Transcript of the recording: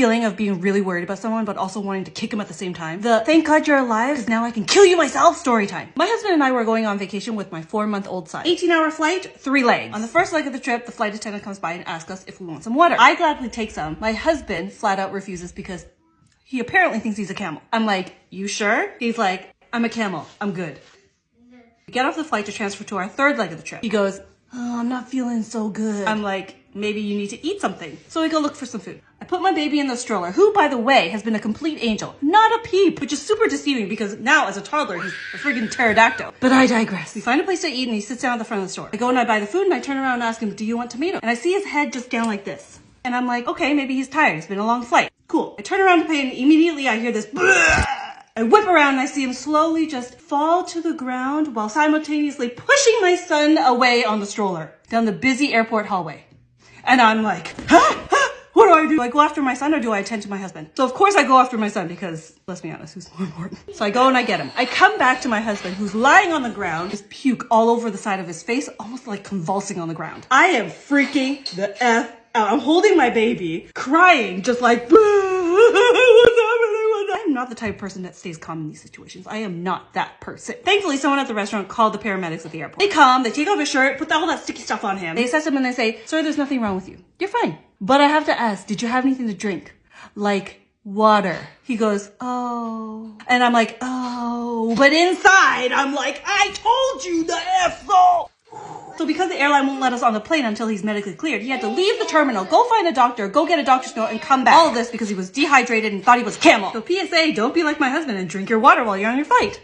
feeling of being really worried about someone, but also wanting to kick him at the same time. The thank God you're alive, because now I can kill you myself story time. My husband and I were going on vacation with my 4-month-old son. 18-hour flight, 3 legs. On the first leg of the trip, the flight attendant comes by and asks us if we want some water. I gladly take some. My husband flat out refuses because he apparently thinks he's a camel. I'm like, you sure? He's like, I'm a camel. I'm good. We get off the flight to transfer to our 3rd leg of the trip. He goes, oh, I'm not feeling so good. I'm like, maybe you need to eat something. So we go look for some food. I put my baby in the stroller, who, by the way, has been a complete angel. Not a peep, which is super deceiving because now, as a toddler, he's a friggin' pterodactyl. But I digress. We find a place to eat and he sits down at the front of the store. I go and I buy the food and I turn around and ask him, do you want tomato? And I see his head just down like this. And I'm like, okay, maybe he's tired. It's been a long flight. Cool. I turn around to pay and immediately I hear this bleh! I whip around and I see him slowly just fall to the ground while simultaneously pushing my son away on the stroller down the busy airport hallway. And I'm like, what do I do? Do I go after my son or do I attend to my husband? So of course I go after my son because, let's be honest, who's more important? So I go and I get him. I come back to my husband who's lying on the ground, just puke all over the side of his face, almost like convulsing on the ground. I am freaking the F out. I'm holding my baby, crying, just like, what's happening? I'm not the type of person that stays calm in these situations. I am not that person. Thankfully, someone at the restaurant called the paramedics at the airport. They come, they take off his shirt, put all that sticky stuff on him. They assess him and they say, sir, there's nothing wrong with you. You're fine. But I have to ask, did you have anything to drink? Like water. He goes, oh. And I'm like, oh. But inside, I'm like, I told you the F-so. So because the airline won't let us on the plane until he's medically cleared, he had to leave the terminal, go find a doctor, go get a doctor's note, and come back. All of this because he was dehydrated and thought he was camel. So PSA, don't be like my husband and drink your water while you're on your flight.